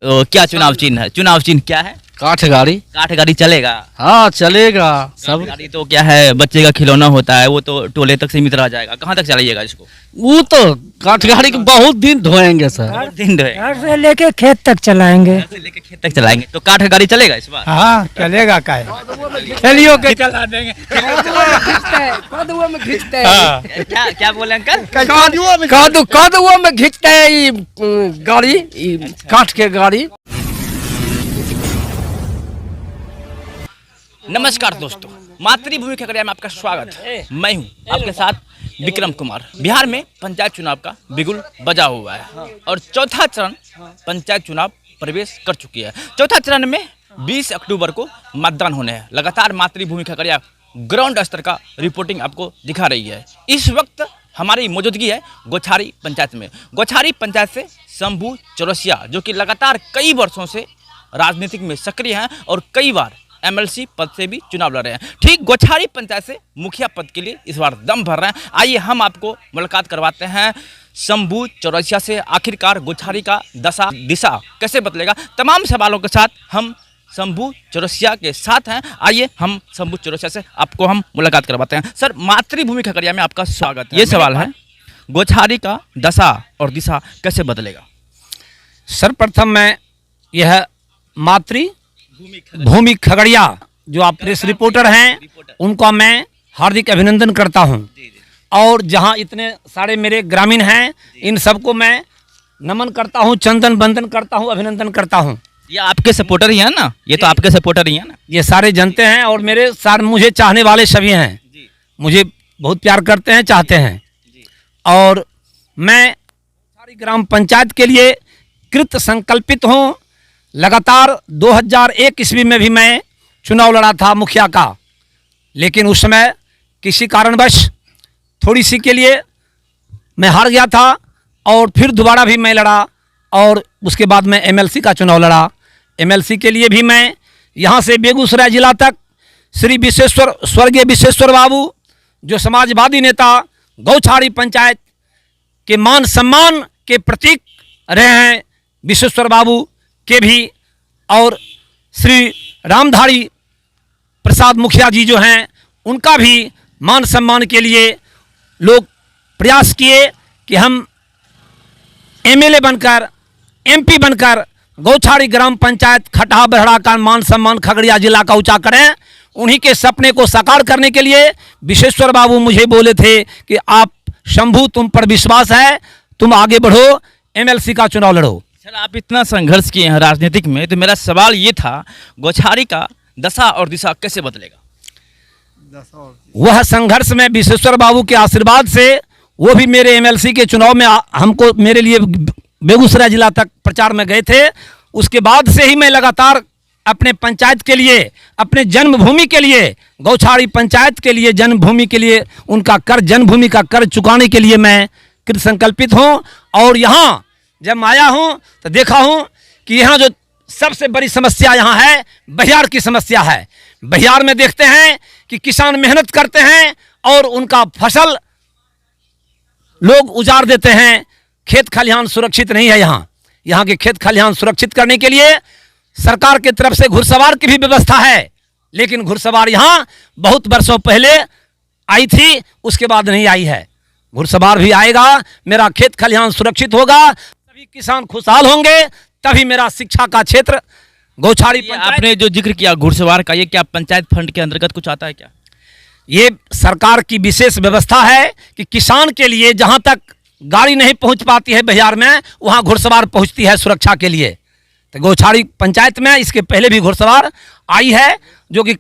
क्या चुनाव चिन्ह है? चुनाव चिन्ह क्या है? काठ गाड़ी। काठ गाड़ी चलेगा? हाँ चलेगा सब। गाड़ी तो क्या है, बच्चे का खिलौना होता है, वो तो टोले तक सीमित रह जाएगा। कहाँ तक चलाइएगा इसको? वो तो काठ गाड़ी के बहुत दिन धोएंगे सर। बहुत दिन रहे, घर से लेके खेत तक चलाएंगे। घर से लेके खेत तक चलाएंगे। तो काठ गाड़ी चलेगा इस बार? हाँ चलेगा का चलियो के चला देंगे। कदुआ में खींचते हाँ। क्या क्या बोले अंकल? कदुआ में खींचते हैं ये गाड़ी, ये काठ के गाड़ी। नमस्कार दोस्तों, मातृभूमि खगड़िया में आपका स्वागत है। मैं हूं आपके साथ विक्रम कुमार। बिहार में पंचायत चुनाव का बिगुल बजा हुआ है और चौथा चरण पंचायत चुनाव प्रवेश कर चुकी है। चौथा चरण में 20 अक्टूबर को मतदान होने हैं। लगातार मातृभूमि खगड़िया ग्राउंड स्तर का रिपोर्टिंग आपको दिखा रही है। इस वक्त हमारी मौजूदगी है गोछारी पंचायत में। गोछारी पंचायत से शंभू चौरसिया, जो कि लगातार कई वर्षों से राजनीतिक में सक्रिय हैं और कई बार एमएलसी पद से भी चुनाव लड़ रहे हैं, ठीक गोछारी पंचायत से मुखिया पद के लिए इस बार दम भर रहे हैं। आइए हम आपको मुलाकात करवाते हैं शंभू चौरसिया से। आखिरकार गोछारी का दशा दिशा कैसे बदलेगा, तमाम सवालों के साथ हम शंभू चौरसिया के साथ हैं। आइए हम शंभू चौरसिया से आपको हम मुलाकात करवाते हैं। सर, मातृभूमि खगड़िया में आपका स्वागत है। ये सवाल है, गोछारी का दशा और दिशा कैसे बदलेगा? सर्वप्रथम मैं यह मातृभूमि खगड़िया जो आप प्रेस रिपोर्टर हैं उनका मैं हार्दिक अभिनंदन करता हूं, और जहां इतने सारे मेरे ग्रामीण हैं इन सबको मैं नमन करता हूं, चंदन बंदन करता हूं, अभिनंदन करता हूं। ये आपके सपोर्टर ही हैं ना? ये तो आपके सपोर्टर ही हैं ना? ये सारे जनते हैं और मेरे सारे मुझे चाहने वाले सभी हैं, मुझे बहुत प्यार करते हैं, चाहते हैं। और मैं सारी ग्राम पंचायत के लिए कृत संकल्पित हूँ। लगातार 2001 ईस्वी में भी मैं चुनाव लड़ा था मुखिया का, लेकिन उस समय किसी कारणवश थोड़ी सी के लिए मैं हार गया था, और फिर दोबारा भी मैं लड़ा, और उसके बाद मैं एमएलसी का चुनाव लड़ा। एमएलसी के लिए भी मैं यहाँ से बेगूसराय जिला तक श्री स्वर्गीय विश्वेश्वर बाबू, जो समाजवादी नेता गौछारी पंचायत के मान सम्मान के प्रतीक रहे हैं, विश्वेश्वर बाबू के भी, और श्री रामधारी प्रसाद मुखिया जी जो हैं उनका भी मान सम्मान के लिए लोग प्रयास किए कि हम एमएलए बनकर, एमपी बनकर गौछारी ग्राम पंचायत खटहा बहड़ा का मान सम्मान खगड़िया जिला का ऊंचा करें। उन्हीं के सपने को साकार करने के लिए विश्वेश्वर बाबू मुझे बोले थे कि आप शंभू, तुम पर विश्वास है, तुम आगे बढ़ो, एमएलसी का चुनाव लड़ो। सर, आप इतना संघर्ष किए हैं राजनीतिक में, तो मेरा सवाल ये था, गोछारी का दशा और दिशा कैसे बदलेगा? वह संघर्ष में विश्वेश्वर बाबू के आशीर्वाद से, वो भी मेरे एमएलसी के चुनाव में हमको, मेरे लिए बेगूसराय जिला तक प्रचार में गए थे। उसके बाद से ही मैं लगातार अपने पंचायत के लिए, अपने जन्मभूमि के लिए, गौछारी पंचायत के लिए, जन्मभूमि के लिए, उनका कर, जन्मभूमि का कर चुकाने के लिए मैं कृत संकल्पित हूँ। और यहाँ जब आया हूँ तो देखा हूँ कि यहाँ जो सबसे बड़ी समस्या यहाँ है, बहियार की समस्या है। बहियार में देखते हैं कि किसान मेहनत करते हैं और उनका फसल लोग उजाड़ देते हैं। खेत खलिहान सुरक्षित नहीं है। यहाँ के खेत खलिहान सुरक्षित करने के लिए सरकार की तरफ से घुड़सवार की भी व्यवस्था है, लेकिन घुड़सवार यहाँ बहुत वर्षों पहले आई थी, उसके बाद नहीं आई है। घुड़सवार भी आएगा, मेरा खेत खलिहान सुरक्षित होगा, तभी किसान खुशहाल होंगे, तभी मेरा शिक्षा का क्षेत्र गौछारी। आपने जो जिक्र किया घुड़सवार का, ये क्या पंचायत फंड के अंतर्गत कुछ आता है क्या? ये सरकार की विशेष व्यवस्था है कि किसान के लिए जहाँ तक गाड़ी नहीं पहुँच पाती है बहियार में, वहाँ घुड़सवार पहुँचती है सुरक्षा के लिए। तो गौछारी पंचायत में इसके पहले भी घुड़सवार आई है, जो कि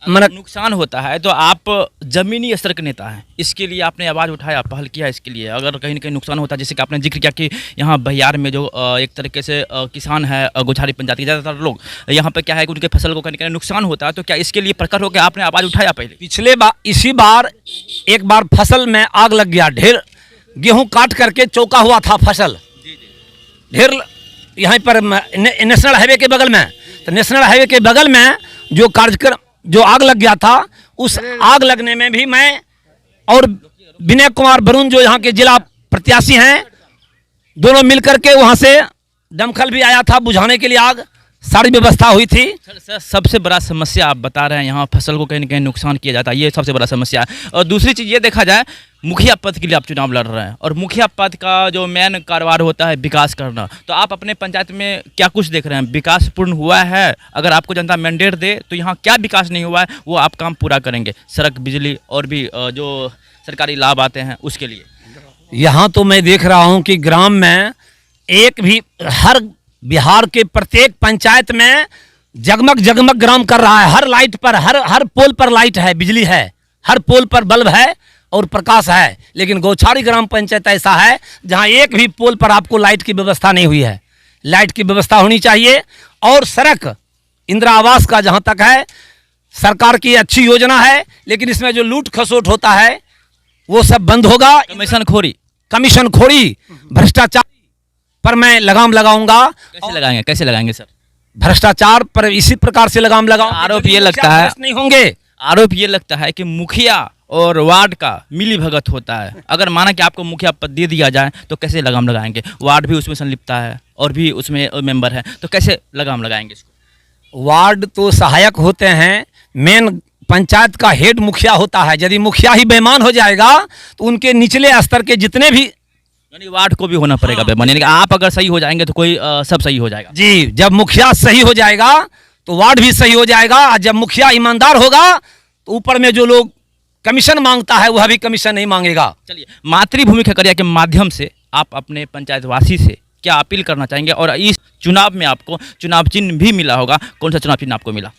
नुकसान होता है। तो आप जमीनी स्तर के नेता हैं, इसके लिए आपने आवाज़ उठाया, पहल किया इसके लिए। अगर कहीं ना कहीं नुकसान होता है, जैसे कि आपने जिक्र किया कि यहाँ बहियार में जो एक तरीके से किसान है गोछारी पंचायत के ज़्यादातर लोग, यहाँ पे क्या है कि उनके फसल को कहीं ना कहीं नुकसान होता है, तो क्या इसके लिए प्रखर होकर आपने आवाज़ उठाया पहले? पिछले बार, इसी बार एक बार फसल में आग लग गया, ढेर गेहूँ काट करके चौका हुआ था फसल, ढेर यहाँ पर नेशनल हाईवे के बगल में। तो नेशनल हाईवे के बगल में जो कार्यक्रम, जो आग लग गया था, उस आग लगने में भी मैं और विनय कुमार वरुण जो यहाँ के जिला प्रत्याशी हैं, दोनों मिलकर के वहाँ से दमकल भी आया था बुझाने के लिए आग, सारी व्यवस्था हुई थी। सर सबसे बड़ा समस्या आप बता रहे हैं यहाँ फसल को कहीं ना कहीं नुकसान किया जाता है, ये सबसे बड़ा समस्या है। और दूसरी चीज़ ये देखा जाए, मुखिया पद के लिए आप चुनाव लड़ रहे हैं और मुखिया पद का जो मेन कारोबार होता है विकास करना, तो आप अपने पंचायत में क्या कुछ देख रहे हैं? विकास पूर्ण हुआ है? अगर आपको जनता मैंडेट दे तो यहाँ क्या विकास नहीं हुआ है वो आप काम पूरा करेंगे? सड़क, बिजली और भी जो सरकारी लाभ आते हैं उसके लिए। यहाँ तो मैं देख रहा हूँ कि ग्राम में एक भी, हर बिहार के प्रत्येक पंचायत में जगमग जगमग ग्राम कर रहा है। हर लाइट पर, हर पोल पर लाइट है, बिजली है, हर पोल पर बल्ब है और प्रकाश है। लेकिन गौछारी ग्राम पंचायत ऐसा है जहाँ एक भी पोल पर आपको लाइट की व्यवस्था नहीं हुई है। लाइट की व्यवस्था होनी चाहिए। और सड़क, इंदिरा आवास का जहाँ तक है, सरकार की अच्छी योजना है, लेकिन इसमें जो लूट खसोट होता है वो सब बंद होगा। कमीशन खोरी, भ्रष्टाचार पर मैं लगाम लगाऊंगा। कैसे लगाएंगे सर? भ्रष्टाचार पर इसी प्रकार से लगाम लगाऊं। आरोप ये लगता है, नहीं होंगे। आरोप ये लगता है कि मुखिया और वार्ड का मिली भगत होता है। अगर माना कि आपको मुखिया पद दे दिया जाए तो कैसे लगाम लगाएंगे? वार्ड भी उसमें संलिप्तता है और भी उसमें मेंबर है, तो कैसे लगाम लगाएंगे इसको? वार्ड तो सहायक होते हैं, मेन पंचायत का हेड मुखिया होता है। यदि मुखिया ही बेईमान हो जाएगा तो उनके निचले स्तर के जितने भी, यानी वार्ड को भी होना पड़ेगा बेईमान, यानी कि आप अगर सही हो जाएंगे तो कोई सब सही हो जाएगा। जी, जब मुखिया सही हो जाएगा तो वार्ड भी सही हो जाएगा। और जब मुखिया ईमानदार होगा तो ऊपर में जो लोग कमीशन मांगता है वह भी कमीशन नहीं मांगेगा। चलिए, मातृभूमि खगड़िया के माध्यम से आप अपने पंचायतवासी से क्या अपील करना चाहेंगे? और इस चुनाव में आपको चुनाव चिन्ह भी मिला होगा, कौन सा चुनाव चिन्ह आपको मिला?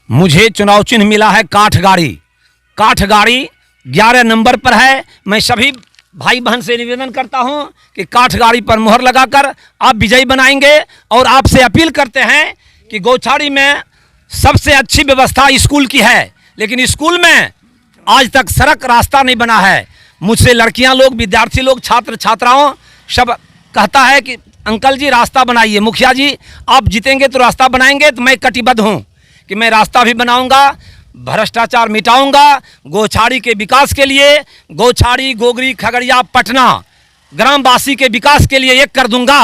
मुझे चुनाव चिन्ह मिला है काठ गाड़ी। काठ गाड़ी 11 नंबर पर है। मैं सभी भाई बहन से निवेदन करता हूं कि काठ गाड़ी पर मुहर लगाकर आप विजयी बनाएंगे। और आपसे अपील करते हैं कि गौछारी में सबसे अच्छी व्यवस्था स्कूल की है, लेकिन स्कूल में आज तक सड़क रास्ता नहीं बना है। मुझसे लड़कियां लोग, विद्यार्थी लोग, छात्र छात्राओं सब कहता है कि अंकल जी रास्ता बनाइए, मुखिया जी आप जीतेंगे तो रास्ता बनाएंगे। तो मैं कटिबद्ध हूँ कि मैं रास्ता भी बनाऊंगा, भ्रष्टाचार मिटाऊंगा, गौछारी के विकास के लिए, गौछारी, गोगरी, खगड़िया, पटना ग्रामवासी के विकास के लिए एक कर दूंगा।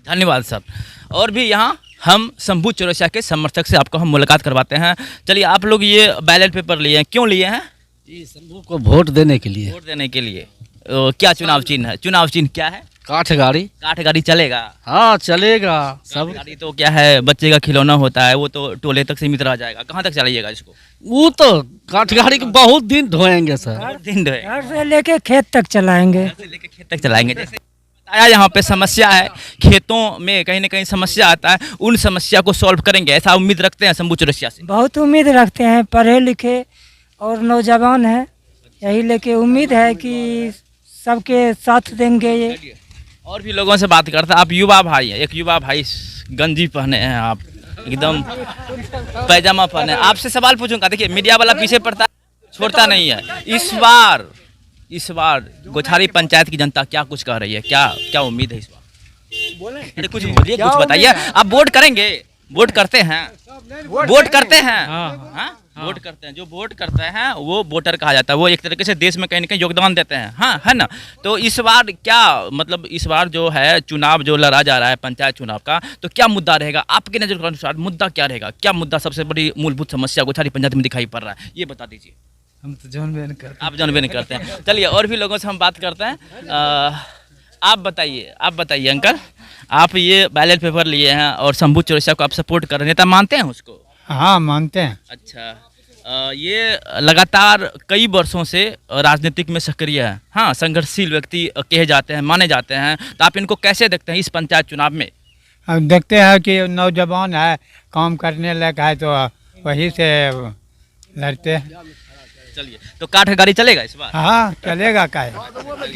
धन्यवाद सर। और भी यहाँ हम शंभू चौरसिया के समर्थक से आपको हम मुलाकात करवाते हैं। चलिए, आप लोग ये बैलेट पेपर लिए हैं, क्यों लिए हैं? जी, शंभू को वोट देने के लिए। वोट देने के लिए। क्या चुनाव चिन्ह है? चुनाव चिन्ह क्या है? काठ गाड़ी। काठ गाड़ी चलेगा? हाँ चलेगा। सब गाड़ी तो क्या है, बच्चे का खिलौना होता है, वो तो टोले तक सीमित रह जाएगा। कहाँ तक चलाइएगा इसको? वो तो काठ गाड़ी के बहुत दिन धोएंगे सर। दिन धोए, घर से लेके खेत तक चलाएंगे। घर से लेके खेत तक चलाएंगे। जैसे बताया यहाँ पे समस्या है, खेतों में कहीं ना कहीं समस्या आता है, उन समस्या को सॉल्व करेंगे, ऐसा उम्मीद रखते हैं शंभू चौरसिया से? बहुत उम्मीद रखते हैं, पढ़े लिखे और नौजवान हैं, यही लेके उम्मीद है कि सबके साथ देंगे ये। और भी लोगों से बात करता है। आप युवा भाई हैं, एक युवा भाई गंजी पहने हैं, आप एकदम पैजामा पहने हैं। आपसे सवाल पूछूंगा। देखिए, मीडिया वाला पीछे पड़ता है, छोड़ता नहीं है। इस बार गौछारी पंचायत की जनता क्या कुछ कह रही है? क्या उम्मीद है इस बार? अरे कुछ बोलिए, कुछ बताइए। आप वोट करेंगे? वोट करते हैं? वोट करते हैं? हाँ, वोट करते हैं। जो वोट करते हैं वो वोटर कहा जाता है। वो एक तरीके से देश में कहीं ना कहीं योगदान देते हैं, हाँ, है ना? तो इस बार क्या, मतलब इस बार जो है चुनाव जो लड़ा जा रहा है पंचायत चुनाव का, तो क्या मुद्दा रहेगा आपके नज़र के अनुसार? मुद्दा क्या रहेगा? क्या मुद्दा सबसे बड़ी मूलभूत समस्या गौछारी पंचायत में दिखाई पड़ रहा है, ये बता दीजिए। हम तो जानबे नहीं करते। आप जानबे नहीं करते हैं। चलिए, और भी लोगों से हम बात करते हैं। आप बताइए अंकल, आप ये बैलेट पेपर लिए हैं और शंभू चौरसिया को आप सपोर्ट कर रहे हैं, नेता मानते हैं उसको? हाँ, मानते हैं। अच्छा, ये लगातार कई वर्षों से राजनीतिक में सक्रिय है, हाँ, संघर्षशील व्यक्ति कहे जाते हैं, माने जाते हैं, तो आप इनको कैसे देखते हैं इस पंचायत चुनाव में? हम देखते हैं कि नौजवान है, काम करने लायक है, तो वही से लड़ते हैं। चलिए, तो काठ गाड़ी चलेगा इस बार? हाँ, चलेगा। का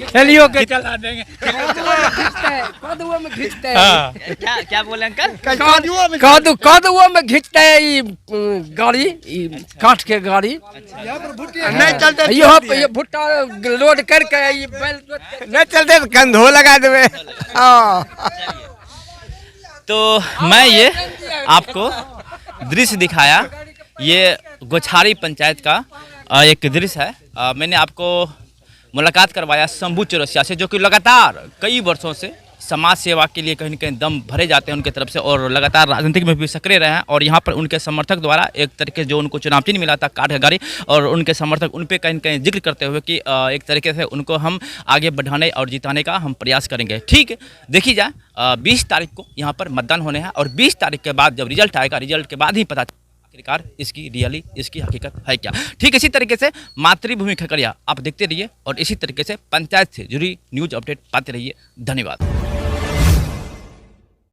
चलियो के चला देंगे। कदुआ में खींचते हाँ। क्या बोले अंकल? कदुआ में खींचते है ये गाड़ी, काठ के गाड़ी। नहीं चलते यहाँ पे, ये भुट्टा लोड करके ये बैल नहीं चलते तो कंधो लगा देवे। तो मैं ये आपको दृश्य दिखाया, ये गौछारी पंचायत का एक दृश्य है। मैंने आपको मुलाकात करवाया शंभू चौरसिया से, जो कि लगातार कई वर्षों से समाज सेवा के लिए कहीं न कहीं दम भरे जाते हैं उनके तरफ से और लगातार राजनीतिक में भी सक्रिय रहे हैं। और यहाँ पर उनके समर्थक द्वारा एक तरीके जो उनको चुनाव चिन्ह मिला था काठ का गाड़ी, और उनके समर्थक उन पर कहीं न कहीं जिक्र करते हुए कि एक तरीके से उनको हम आगे बढ़ाने और जिताने का हम प्रयास करेंगे। ठीक है, देखी जाए 20 तारीख को यहाँ पर मतदान होने हैं और 20 तारीख के बाद जब रिजल्ट आएगा, रिजल्ट के बाद ही पता आखिरकार इसकी हकीकत है क्या। ठीक इसी तरीके से मातृभूमि खगड़िया आप देखते रहिए और इसी तरीके से पंचायत से जुड़ी न्यूज अपडेट पाते रहिए। धन्यवाद।